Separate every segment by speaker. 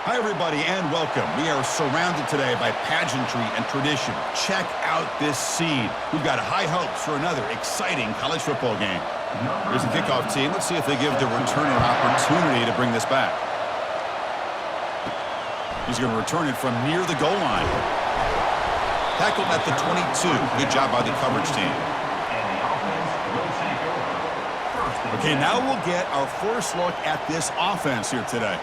Speaker 1: Hi, everybody, and welcome. We are surrounded today by pageantry and tradition. Check out this scene. We've got high hopes for another exciting college football game. Here's the kickoff team. Let's see if they give the returner an opportunity to bring this back. He's going to return it from near the goal line. Tackled at the 22. Good job by the coverage team. Okay, now we'll get our first look at this offense here today.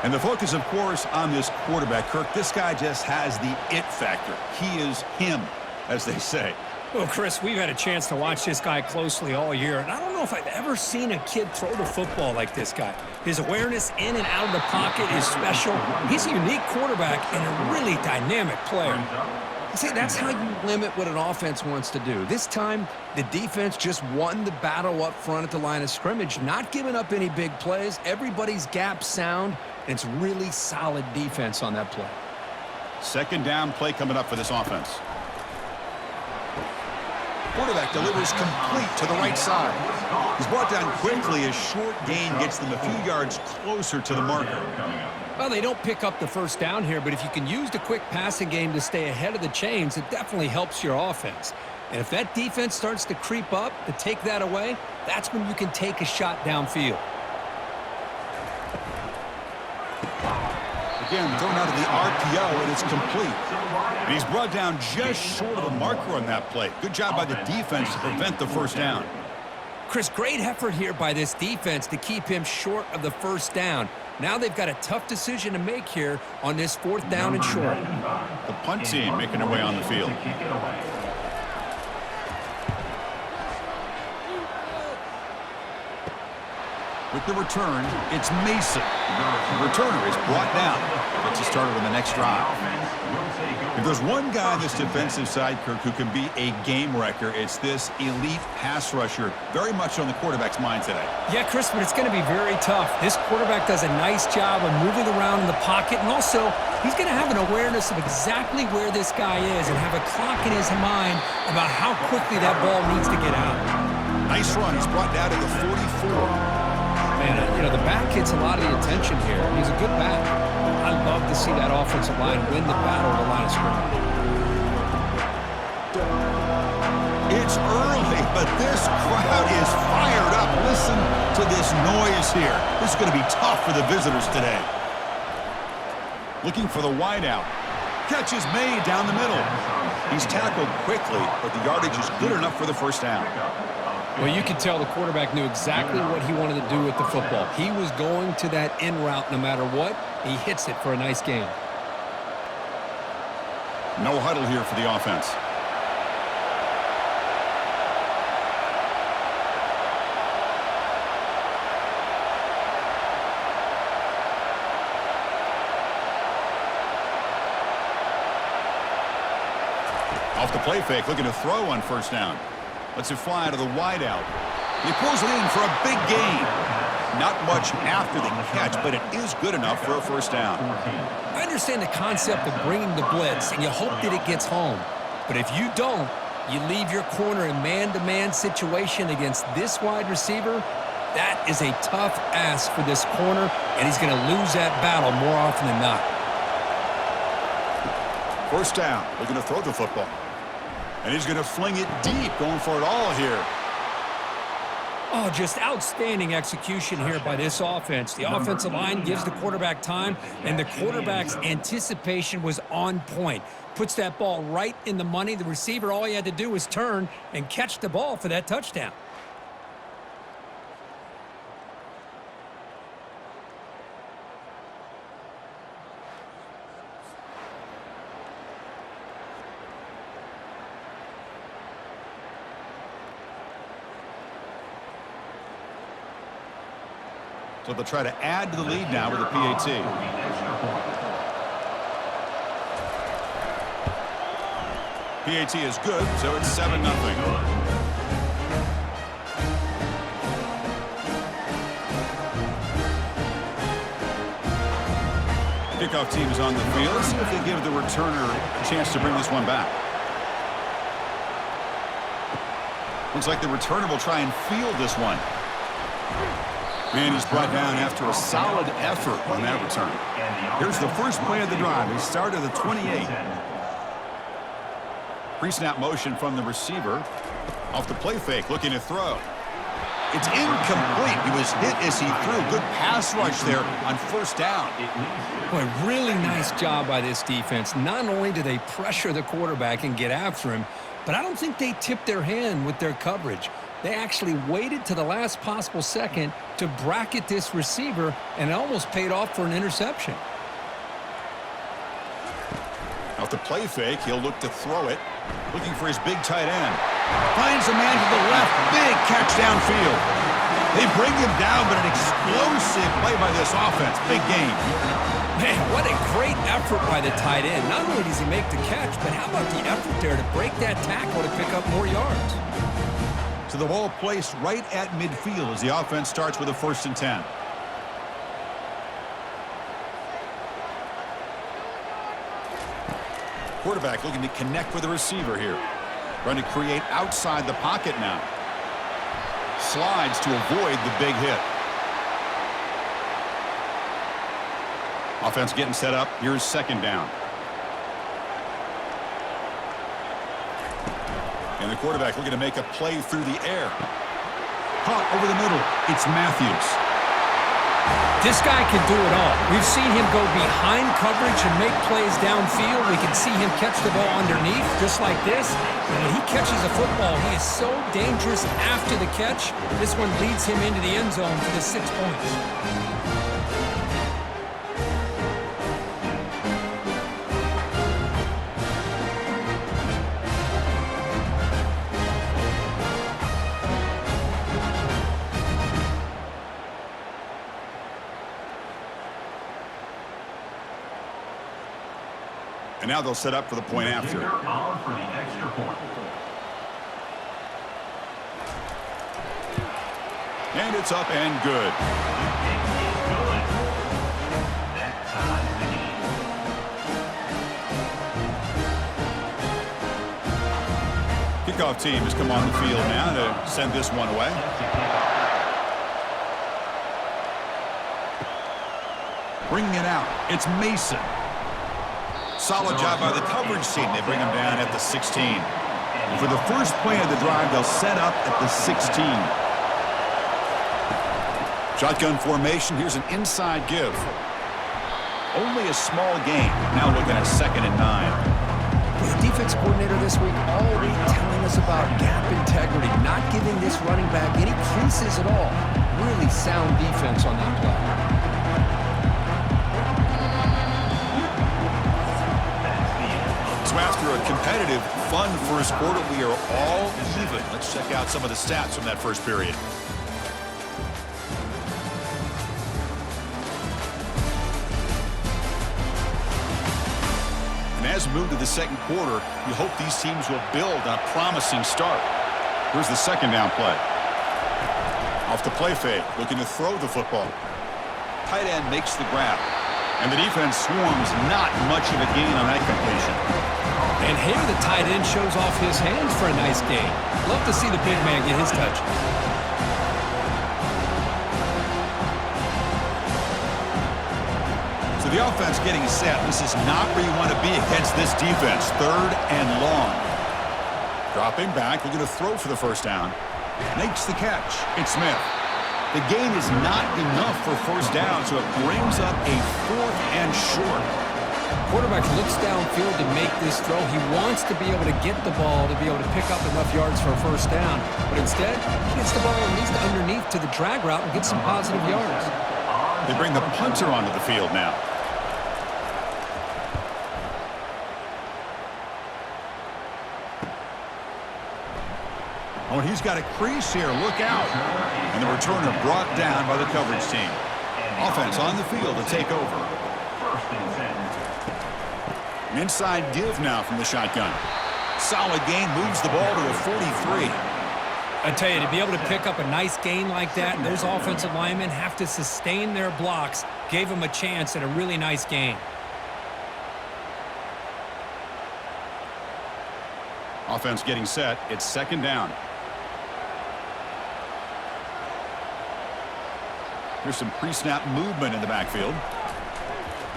Speaker 1: And the focus, of course, on this quarterback, Kirk. This guy just has the it factor. He is him, as they say.
Speaker 2: Well, Chris, we've had a chance to watch this guy closely all year, and I don't know if I've ever seen a kid throw the football like this guy. His awareness in and out of the pocket is special. He's a unique quarterback and a really dynamic player. See, that's how you limit what an offense wants to do. This time, the defense just won the battle up front at the line of scrimmage, not giving up any big plays. Everybody's gap sound, and it's really solid defense on that play.
Speaker 1: Second down play coming up for this offense. Quarterback delivers complete to the right side. He's brought down quickly as short gain gets them a few yards closer to the marker.
Speaker 2: Well, they don't pick up the first down here, but if you can use the quick passing game to stay ahead of the chains, it definitely helps your offense. And if that defense starts to creep up to take that away, that's when you can take a shot downfield.
Speaker 1: Again, thrown out of the RPO, and it's complete. And he's brought down just short of the marker on that play. Good job by the defense to prevent the first down.
Speaker 2: Chris, great effort here by this defense to keep him short of the first down. Now they've got a tough decision to make here on this fourth down and short.
Speaker 1: The punt team making their way on the field. With the return, it's Mason. The returner is brought down. Gets us started on the next drive. If there's one guy on this defensive side, Kirk, who can be a game wrecker, it's this elite pass rusher, very much on the quarterback's mind today.
Speaker 2: Yeah, Chris, but it's going to be very tough. This quarterback does a nice job of moving around in the pocket, and also he's going to have an awareness of exactly where this guy is and have a clock in his mind about how quickly that ball needs to get out.
Speaker 1: Nice run. He's brought down to the 44.
Speaker 2: Man, you know, the back gets a lot of the attention here. He's a good back. I love to see that offensive line win the battle at the line of scrimmage.
Speaker 1: It's early, but this crowd is fired up. Listen to this noise here. This is going to be tough for the visitors today. Looking for the wideout. Catch is made down the middle. He's tackled quickly, but the yardage is good enough for the first down.
Speaker 2: Well, you can tell the quarterback knew exactly what he wanted to do with the football. He was going to that in route no matter what. He hits it for a nice gain.
Speaker 1: No huddle here for the offense. Off the play fake, looking to throw on first down. Lets it fly to the wideout. He pulls it in for a big gain. Not much after the catch, but it is good enough for a first down.
Speaker 2: I understand the concept of bringing the blitz, and you hope that it gets home. But if you don't, you leave your corner in man-to-man situation against this wide receiver. That is a tough ask for this corner, and he's going to lose that battle more often than not.
Speaker 1: First down. Looking to throw the football. And he's going to fling it deep, going for it all here.
Speaker 2: Oh, just outstanding execution here by this offense. The offensive line gives the quarterback time, and the quarterback's anticipation was on point. Puts that ball right in the money. The receiver, all he had to do was turn and catch the ball for that touchdown.
Speaker 1: So they'll try to add to the lead now with a PAT. PAT is good, so it's 7-0. Kickoff team is on the field. Let's see if they give the returner a chance to bring this one back. Looks like the returner will try and field this one. And he's brought down after a solid effort on that return. Here's the first play of the drive. They start at the 28. Pre-snap motion from the receiver. Off the play fake, looking to throw. It's incomplete. He was hit as he threw. Good pass rush there on first down.
Speaker 2: Boy, really nice job by this defense. Not only do they pressure the quarterback and get after him, but I don't think they tipped their hand with their coverage. They actually waited to the last possible second to bracket this receiver, and it almost paid off for an interception.
Speaker 1: Off the play fake, he'll look to throw it. Looking for his big tight end. Finds a man to the left. Big catch downfield. They bring him down, but an explosive play by this offense. Big game.
Speaker 2: Man, what a great effort by the tight end. Not only does he make the catch, but how about the effort there to break that tackle to pick up more yards?
Speaker 1: So the ball placed right at midfield as the offense starts with a 1st and 10. Quarterback looking to connect with the receiver here. Trying to create outside the pocket now. Slides to avoid the big hit. Offense getting set up. Here's 2nd down. And the quarterback looking to make a play through the air. Caught over the middle. It's Matthews.
Speaker 2: This guy can do it all. We've seen him go behind coverage and make plays downfield. We can see him catch the ball underneath, just like this. And when he catches a football, he is so dangerous after the catch. This one leads him into the end zone for the 6 points.
Speaker 1: And now they'll set up for the point after. And it's up and good. Kickoff team has come on the field now to send this one away. Bringing it out. It's Mason. Solid job by the coverage team. They bring him down at the 16. And for the first play of the drive, they'll set up at the 16. Shotgun formation. Here's an inside give. Only a small gain. Now looking at 2nd and 9.
Speaker 2: The defense coordinator this week already telling us about gap integrity, not giving this running back any creases at all. Really sound defense on that play.
Speaker 1: So after a competitive, fun first quarter, we are all even. Let's check out some of the stats from that first period. And as we move to the 2nd quarter, you hope these teams will build on a promising start. Here's the 2nd down play. Off the play fake, looking to throw the football. Tight end makes the grab. And the defense swarms, not much of a gain on that completion.
Speaker 2: And here the tight end shows off his hands for a nice gain. Love to see the big man get his touch.
Speaker 1: So the offense getting set. This is not where you want to be against this defense. 3rd and long. Dropping back, looking to throw for the 1st down. Makes the catch. It's Smith. The gain is not enough for 1st down, so it brings up a 4th and short.
Speaker 2: Quarterback looks downfield to make this throw. He wants to be able to get the ball to be able to pick up enough yards for a 1st down. But instead, he gets the ball at least underneath to the drag route and gets some positive yards.
Speaker 1: They bring the punter onto the field now. Oh, and he's got a crease here. Look out. And the returner brought down by the coverage team. Offense on the field to take over. An inside give now from the shotgun. Solid gain, moves the ball to the 43.
Speaker 2: I tell you, to be able to pick up a nice gain like that, those offensive linemen have to sustain their blocks. Gave them a chance at a really nice gain.
Speaker 1: Offense getting set. It's 2nd down. Here's some pre-snap movement in the backfield.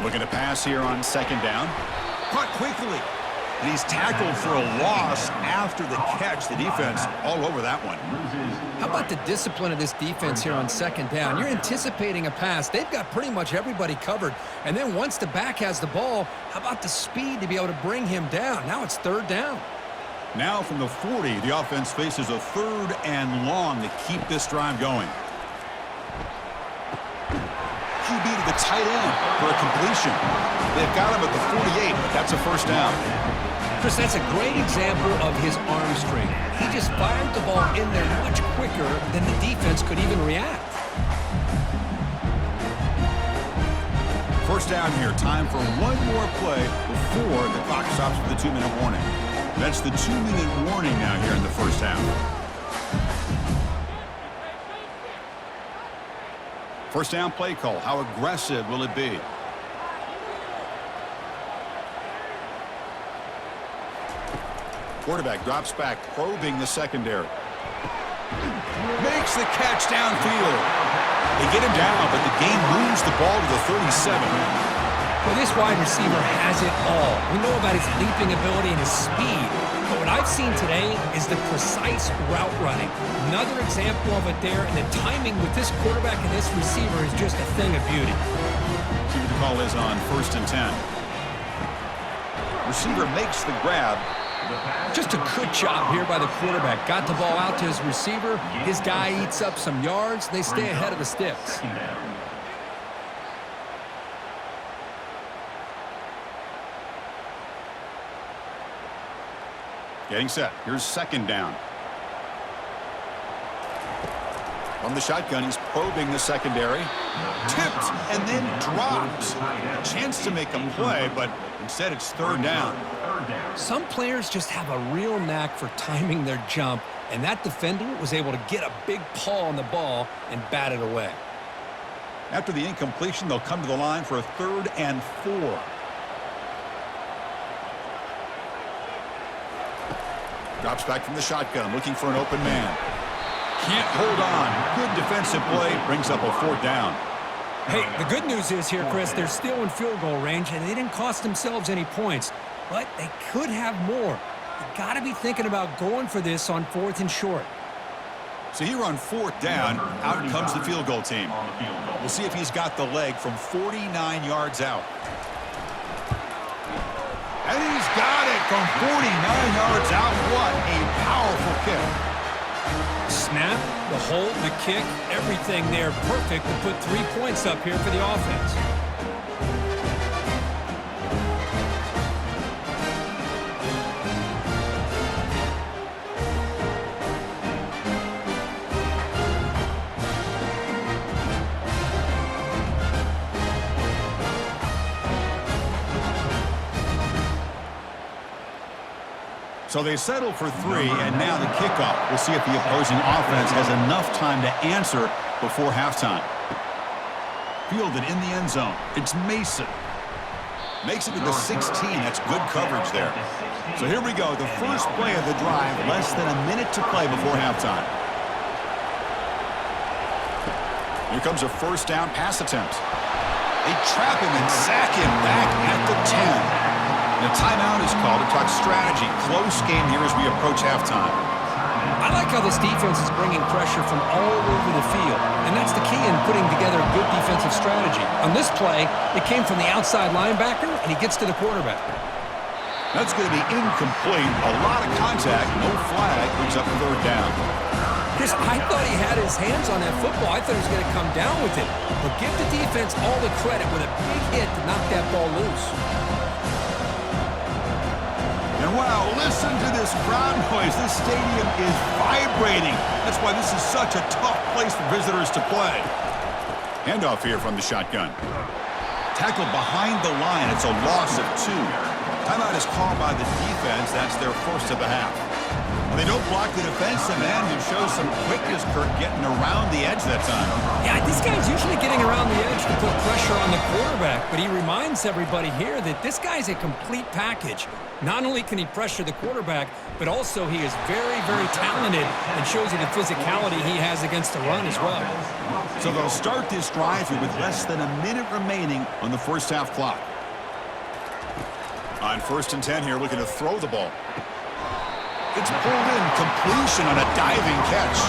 Speaker 1: Looking to pass here on second down. Caught quickly. And he's tackled for a loss after the catch. The defense all over that one.
Speaker 2: How about the discipline of this defense here on second down? You're anticipating a pass. They've got pretty much everybody covered. And then once the back has the ball, how about the speed to be able to bring him down? Now it's third down.
Speaker 1: Now from the 40, the offense faces a third and long to keep this drive going. QB to the tight end for a completion. They've got him at the 48. That's a first down.
Speaker 2: Chris, that's a great example of his arm strength. He just fired the ball in there much quicker than the defense could even react.
Speaker 1: First down here. Time for one more play before the clock stops for the 2-minute warning. That's the 2-minute warning now here in the first half. First down play call. How aggressive will it be? Quarterback drops back, probing the secondary. Makes the catch downfield. They get him down, but the game moves the ball to the 37.
Speaker 2: Well, this wide receiver has it all. We know about his leaping ability and his speed. But what I've seen today is the precise route running. Another example of it there, and the timing with this quarterback and this receiver is just a thing of beauty.
Speaker 1: See what the call is on 1st and 10. Receiver makes the grab.
Speaker 2: Just a good job here by the quarterback. Got the ball out to his receiver. His guy eats up some yards. They stay ahead of the sticks.
Speaker 1: Getting set. Here's second down. From the shotgun, he's probing the secondary. Tipped and then dropped. Chance to make a play, but instead it's third down.
Speaker 2: Some players just have a real knack for timing their jump, and that defender was able to get a big paw on the ball and bat it away.
Speaker 1: After the incompletion, they'll come to the line for a 3rd and 4. Drops back from the shotgun, looking for an open man. Can't hold on. Good defensive play, brings up a 4th down.
Speaker 2: Hey, the good news is here, Chris, they're still in field goal range, and they didn't cost themselves any points. But they could have more. You got to be thinking about going for this on 4th and short.
Speaker 1: So here on 4th down, out comes the field goal team. We'll see if he's got the leg from 49 yards out. And he's got it from 49 yards out. What a powerful kick.
Speaker 2: Snap, the hold, the kick, everything there perfect to put 3 points up here for the offense.
Speaker 1: So they settle for 3, and now the kickoff. We'll see if the opposing offense has enough time to answer before halftime. Fielded in the end zone. It's Mason. Makes it to the 16. That's good coverage there. So here we go. The first play of the drive. Less than a minute to play before halftime. Here comes a first down pass attempt. They trap him and sack him back at the 10. And a timeout is called to talk strategy. Close game here as we approach halftime.
Speaker 2: I like how this defense is bringing pressure from all over the field, and that's the key in putting together a good defensive strategy. On this play, it came from the outside linebacker, and he gets to the quarterback.
Speaker 1: That's going to be incomplete. A lot of contact. No flag. Brings up 3rd down.
Speaker 2: Chris, I thought he had his hands on that football. I thought he was going to come down with it. But give the defense all the credit with a big hit to knock that ball loose.
Speaker 1: And wow, listen to this crowd noise. This stadium is vibrating. That's why this is such a tough place for visitors to play. Handoff here from the shotgun. Tackled behind the line. It's a loss of 2. Timeout is called by the defense. That's their first of the half. Well, they don't block the defensive end, who shows some quickness, Kurt, getting around the edge that time.
Speaker 2: Yeah, this guy's usually getting around the edge to put pressure on the quarterback. quarterback, but he reminds everybody here that this guy's a complete package. Not only can he pressure the quarterback, but also he is very, very talented and shows you the physicality he has against the run as well.
Speaker 1: So they'll start this drive here with less than a minute remaining on the first half clock. On 1st and 10 here, looking to throw the ball. It's pulled in, completion on a diving catch.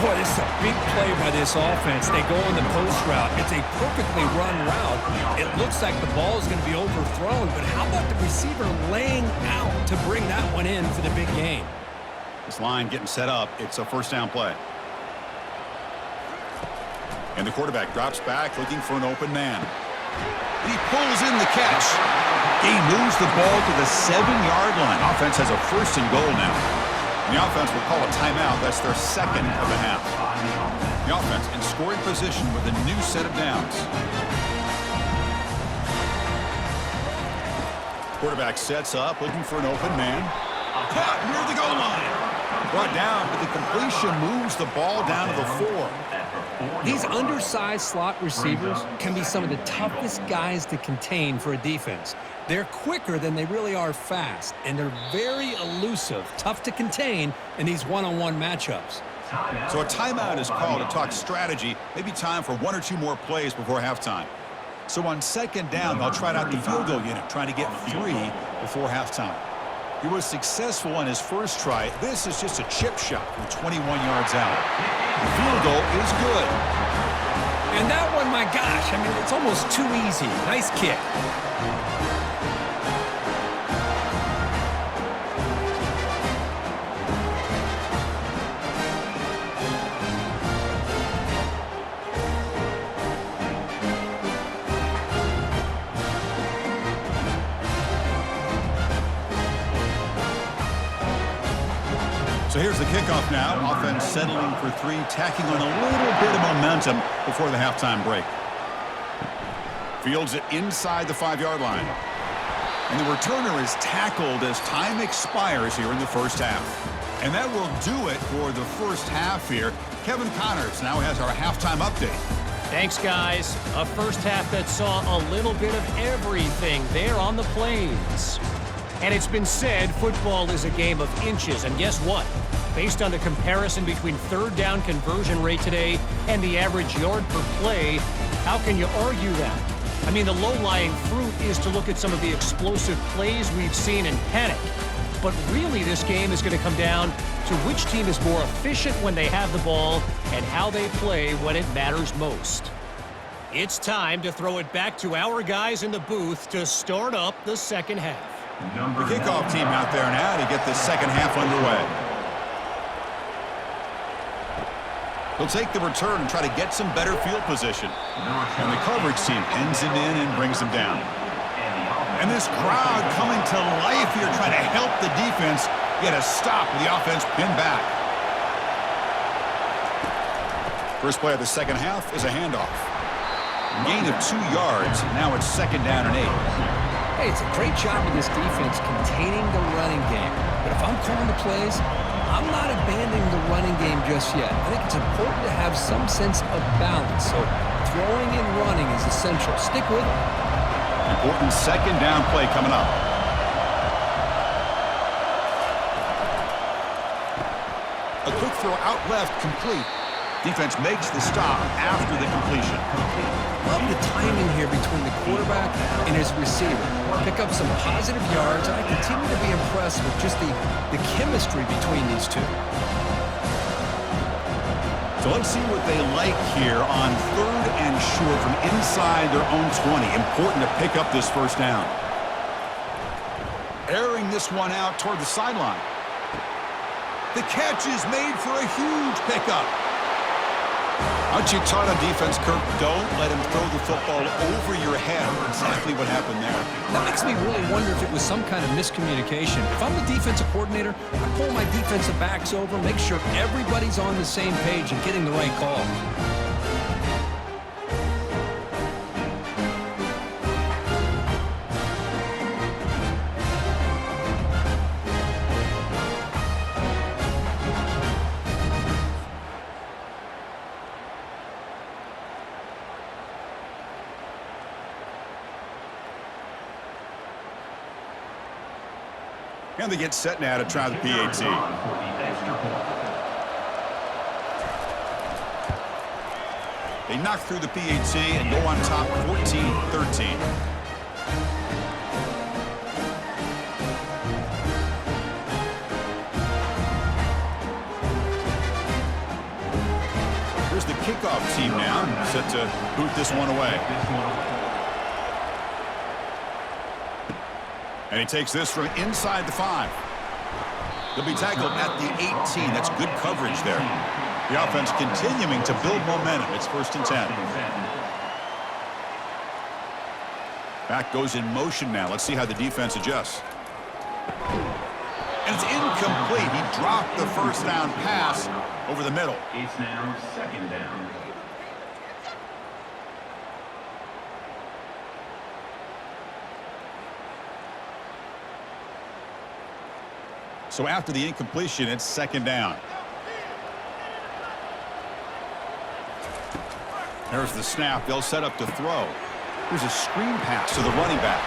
Speaker 2: Boy, this is a big play by this offense. They go on the post route. It's a perfectly run route. It looks like the ball is going to be overthrown, but how about the receiver laying out to bring that one in for the big game?
Speaker 1: This line getting set up. It's a first down play. And the quarterback drops back looking for an open man. And he pulls in the catch. He moves the ball to the 7-yard line. Offense has a 1st and goal now. The offense will call a timeout. That's their second of the half. The offense in scoring position with a new set of downs. Quarterback sets up, looking for an open man. Caught near the goal line. Brought down, but the completion moves the ball down to the 4.
Speaker 2: These undersized slot receivers can be some of the toughest guys to contain for a defense. They're quicker than they really are fast, and they're very elusive, tough to contain in these one-on-one matchups.
Speaker 1: So a timeout is called to talk strategy, maybe time for 1 or 2 more plays before halftime. So on 2nd down, they'll try out the field goal unit, trying to get 3 before halftime. He was successful on his first try. This is just a chip shot from 21 yards out. The field goal is good.
Speaker 2: And that one, my gosh, I mean, it's almost too easy. Nice kick.
Speaker 1: So here's the kickoff now. Offense settling for 3, tacking on a little bit of momentum before the halftime break. Fields it inside the 5-yard line. And the returner is tackled as time expires here in the first half. And that will do it for the first half here. Kevin Connors now has our halftime update.
Speaker 3: Thanks, guys. A first half that saw a little bit of everything there on the plains. And it's been said football is a game of inches. And guess what? Based on the comparison between 3rd down conversion rate today and the average yard per play, how can you argue that? I mean, the low-lying fruit is to look at some of the explosive plays we've seen and panic. But really, this game is going to come down to which team is more efficient when they have the ball and how they play when it matters most. It's time to throw it back to our guys in the booth to start up the second half.
Speaker 1: The kickoff team out there now to get the second half underway. He'll take the return and try to get some better field position. And the coverage team pins him in and brings him down. And this crowd coming to life here trying to help the defense get a stop with the offense pinned back. First play of the second half is a handoff. Gain of 2 yards. Now it's 2nd down and 8.
Speaker 2: Hey, it's a great job of this defense containing the running game. But if I'm calling the plays, I'm not abandoning the running game just yet. I think it's important to have some sense of balance. So throwing and running is essential. Stick with it.
Speaker 1: Important 2nd down play coming up. A quick throw out left, complete. Defense makes the stop after the completion.
Speaker 2: Love the timing here between the quarterback and his receiver. Pick up some positive yards, and I continue to be impressed with just the chemistry between these two.
Speaker 1: So let's see what they like here on 3rd and short from inside their own 20. Important to pick up this first down. Airing this one out toward the sideline. The catch is made for a huge pickup. Aren't you taught on defense, Kirk? Don't let him throw the football over your head. Exactly what happened there.
Speaker 2: That makes me really wonder if it was some kind of miscommunication. If I'm the defensive coordinator, I pull my defensive backs over, make sure everybody's on the same page and getting the right call.
Speaker 1: And they get set now to try the PAT. They knock through the PAT and go on top 14-13. Here's the kickoff team now, set to boot this one away. And he takes this from inside the 5. They'll be tackled at the 18. That's good coverage there. The offense continuing to build momentum. It's 1st and 10. Back goes in motion now. Let's see how the defense adjusts. And it's incomplete. He dropped the first down pass over the middle.
Speaker 4: It's now 2nd down.
Speaker 1: So after the incompletion, it's 2nd down. There's the snap. They'll set up to throw. There's a screen pass to the running back.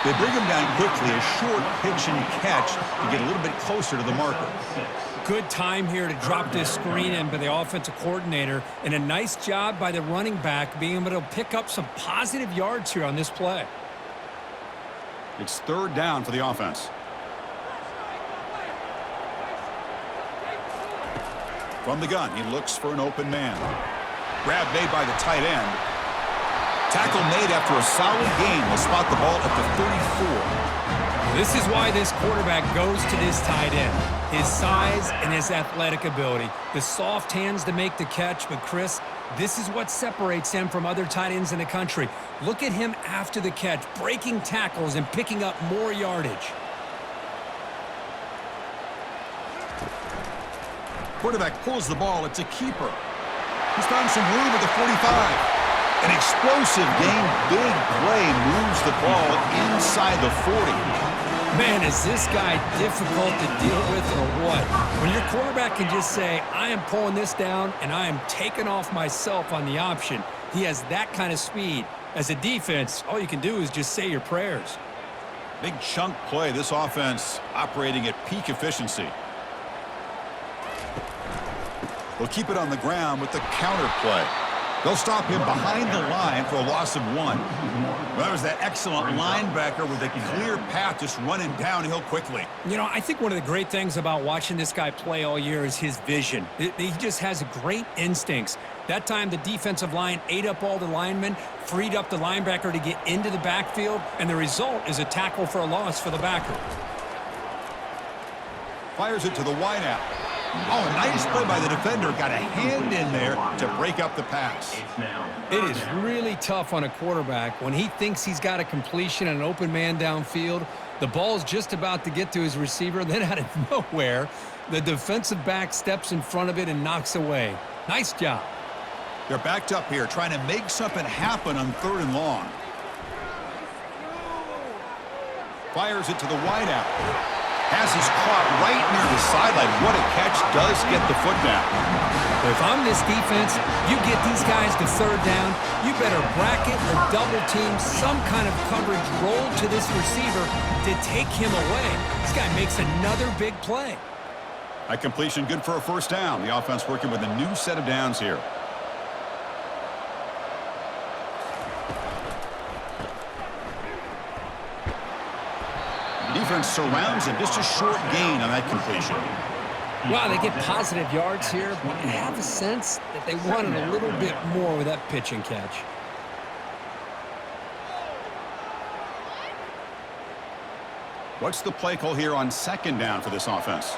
Speaker 1: They bring him down quickly, a short pitch and catch to get a little bit closer to the marker.
Speaker 2: Good time here to drop this screen in by the offensive coordinator, and a nice job by the running back being able to pick up some positive yards here on this play.
Speaker 1: It's 3rd down for the offense. From the gun, he looks for an open man. Grab made by the tight end. Tackle made after a solid gain. Will spot the ball at the 34.
Speaker 2: This is why this quarterback goes to this tight end. His size and his athletic ability. The soft hands to make the catch, but Chris, this is what separates him from other tight ends in the country. Look at him after the catch, breaking tackles and picking up more yardage.
Speaker 1: Quarterback pulls the ball. It's a keeper. He's found some room at the 45. An explosive gain, big play, moves the ball inside the 40.
Speaker 2: Man, is this guy difficult to deal with or what? When your quarterback can just say, I am pulling this down and I am taking off myself on the option. He has that kind of speed. As a defense, all you can do is just say your prayers.
Speaker 1: Big chunk play. This offense operating at peak efficiency. They'll keep it on the ground with the counter play. They'll stop him behind the line for a loss of 1. Well, that was that excellent linebacker with a clear path just running downhill quickly.
Speaker 2: You know, I think one of the great things about watching this guy play all year is his vision. He just has great instincts. That time the defensive line ate up all the linemen, freed up the linebacker to get into the backfield, and the result is a tackle for a loss for the backer.
Speaker 1: Fires it to the wideout. Oh, nice play by the defender. Got a hand in there to break up the pass.
Speaker 2: It is really tough on a quarterback when he thinks he's got a completion and an open man downfield. The ball's just about to get to his receiver. Then out of nowhere, the defensive back steps in front of it and knocks away. Nice job.
Speaker 1: They're backed up here trying to make something happen on 3rd and long. Fires it to the wideout. Pass is caught right near the sideline. What a catch. Does get the foot down.
Speaker 2: If I'm this defense, you get these guys to 3rd down, you better bracket or double team some kind of coverage roll to this receiver to take him away. This guy makes another big play.
Speaker 1: That completion good for a 1st down. The offense working with a new set of downs here. Defense surrounds him. Just a short gain on that completion.
Speaker 2: Wow, they get positive yards here, but I have a sense that they wanted a little bit more with that pitch and catch.
Speaker 1: What's the play call here on 2nd down for this offense?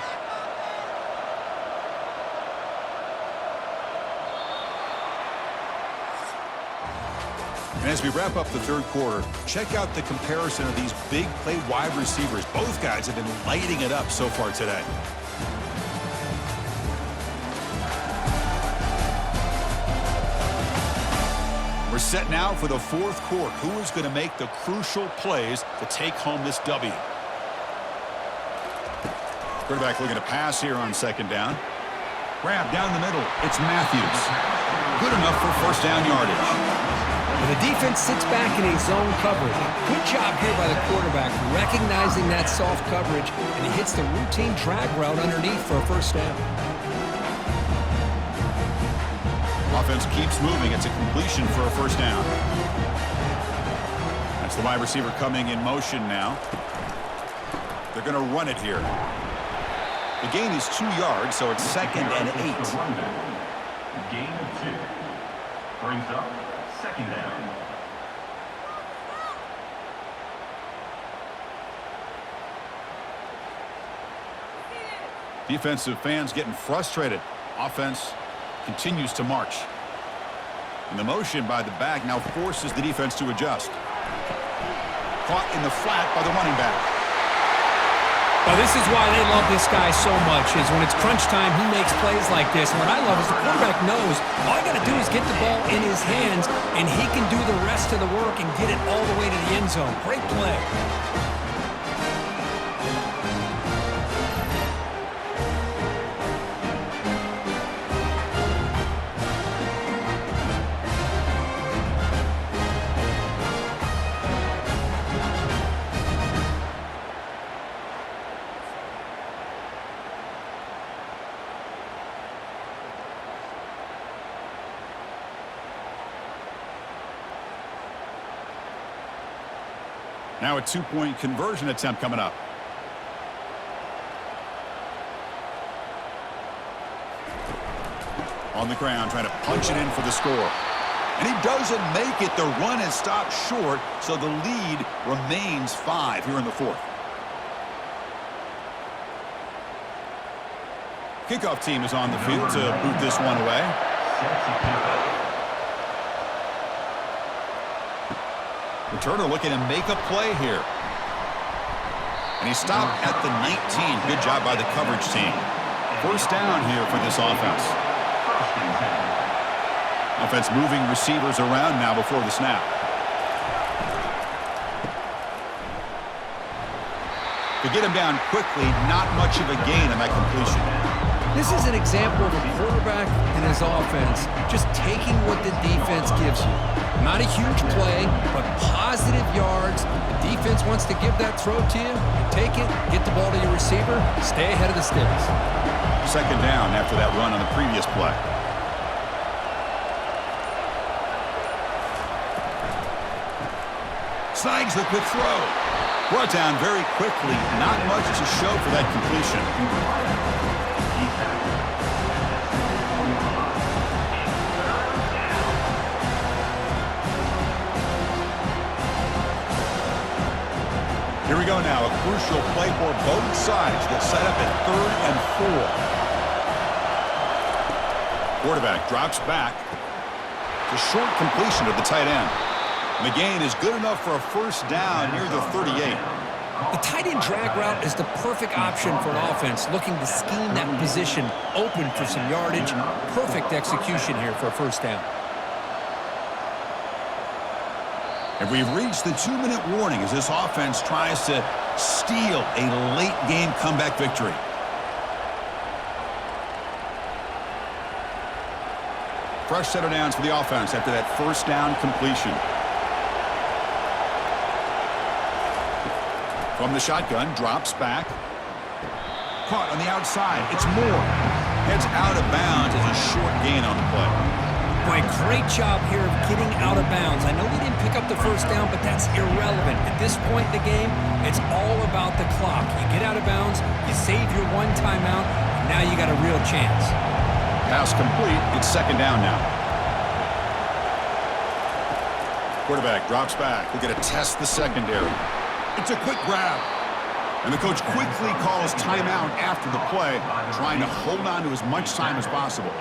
Speaker 1: And as we wrap up the 3rd quarter, check out the comparison of these big play wide receivers. Both guys have been lighting it up so far today. We're set now for the 4th quarter. Who is going to make the crucial plays to take home this W? Quarterback looking to pass here on 2nd down. Grab down the middle. It's Matthews. Good enough for 1st down yardage.
Speaker 2: And the defense sits back in a zone coverage. Good job here by the quarterback, recognizing that soft coverage, and he hits the routine drag route underneath for a first down.
Speaker 1: Offense keeps moving. It's a completion for a first down. That's the wide receiver coming in motion now. They're going to run it here. The gain is 2 yards, so it's 2nd and 8.
Speaker 4: Gain of 2. Brings up 2nd down.
Speaker 1: Defensive fans getting frustrated. Offense continues to march. And the motion by the back now forces the defense to adjust. Caught in the flat by the running back.
Speaker 2: Well, this is why they love this guy so much, is when it's crunch time, he makes plays like this. And what I love is the quarterback knows all I got to do is get the ball in his hands, and he can do the rest of the work and get it all the way to the end zone. Great play.
Speaker 1: Now a 2-point conversion attempt coming up. On the ground, trying to punch it in for the score. And he doesn't make it. The run is stopped short, so the lead remains 5 here in the 4th. Kickoff team is on the field to boot this one away. Returner looking to make a play here. And he stopped at the 19. Good job by the coverage team. First down here for this offense. Offense moving receivers around now before the snap. To get him down quickly, not much of a gain on that completion.
Speaker 2: This is an example of a quarterback and his offense just taking what the defense gives you. Not a huge play, but positive yards. The defense wants to give that throw to you. You take it, get the ball to your receiver, stay ahead of the sticks.
Speaker 1: Second down after that run on the previous play. Snags the quick throw. Brought down very quickly. Not much to show for that completion. Here we go now, a crucial play for both sides that set up at 3rd and 4. Quarterback drops back. It's a short completion to the tight end. And the gain is good enough for a first down near the 38.
Speaker 2: The tight end drag route is the perfect option for an offense looking to scheme that position open for some yardage. Perfect execution here for a first down.
Speaker 1: And we've reached the 2-minute warning as this offense tries to steal a late-game comeback victory. Fresh set of downs for the offense after that first down completion. From the shotgun, drops back. Caught on the outside. It's Moore. Heads out of bounds as a short gain on the play.
Speaker 2: Boy, great job here of getting out of bounds. I know they didn't pick up the first down, but that's irrelevant. At this point in the game, it's all about the clock. You get out of bounds, you save your one timeout, and now you got a real chance.
Speaker 1: Pass complete. It's second down now. Quarterback drops back. We're going to test the secondary. It's a quick grab. And the coach quickly calls timeout after the play, trying to hold on to as much time as possible.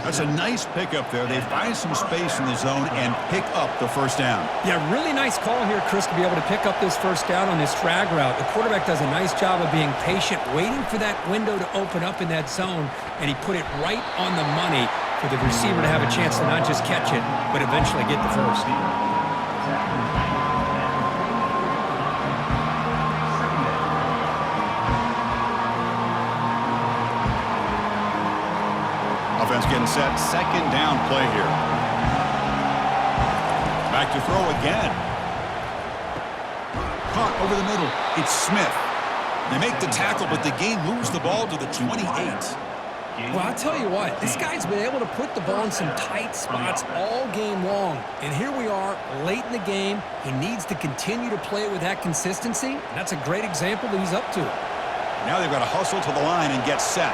Speaker 1: That's a nice pickup there. They find some space in the zone and pick up the first down.
Speaker 2: Yeah, really nice call here, Chris, to be able to pick up this first down on this drag route. The quarterback does a nice job of being patient, waiting for that window to open up in that zone, and he put it right on the money for the receiver to have a chance to not just catch it, but eventually get the first.
Speaker 1: Offense getting set. Second down play here. Back to throw again. Caught over the middle. It's Smith. They make the tackle, but the game moves the ball to the 28.
Speaker 2: Well, I'll tell you what, this guy's been able to put the ball in some tight spots all game long. And here we are, late in the game. He needs to continue to play with that consistency. And that's a great example that he's up to it.
Speaker 1: Now they've got to hustle to the line and get set.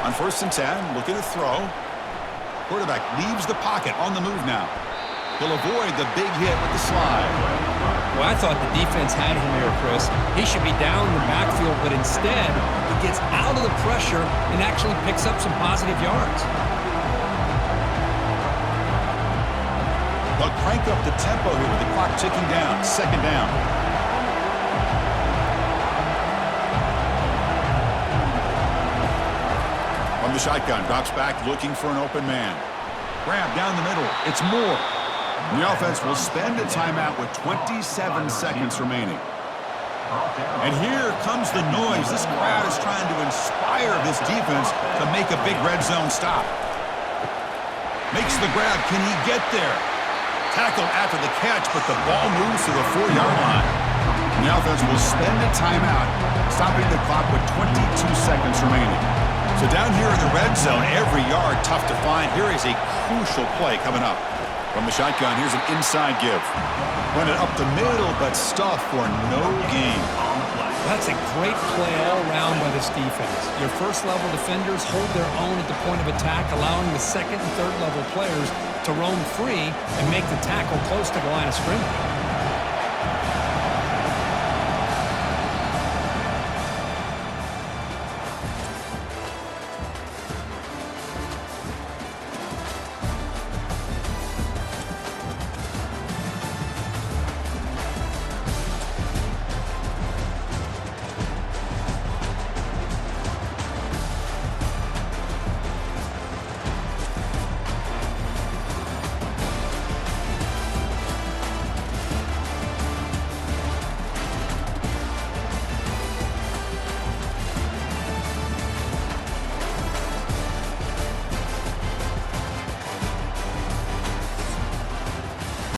Speaker 1: On 1st and 10, looking to throw. Quarterback leaves the pocket on the move now. He'll avoid the big hit with the slide.
Speaker 2: Well, I thought the defense had him here, Chris. He should be down in the backfield, but instead, he gets out of the pressure and actually picks up some positive yards.
Speaker 1: They'll crank up the tempo here with the clock ticking down. 2nd down. From the shotgun, drops back looking for an open man. Grab down the middle. It's Moore. The offense will spend a timeout with 27 seconds remaining. And here comes the noise. This crowd is trying to inspire this defense to make a big red zone stop. Makes the grab. Can he get there? Tackled after the catch, but the ball moves to the 4-yard line. And the offense will spend a timeout, stopping the clock with 22 seconds remaining. So down here in the red zone, every yard tough to find. Here is a crucial play coming up. From the shotgun, here's an inside give. Run it up the middle, but stuffed for no gain.
Speaker 2: That's a great play all around by this defense. Your first-level defenders hold their own at the point of attack, allowing the second and third-level players to roam free and make the tackle close to the line of scrimmage.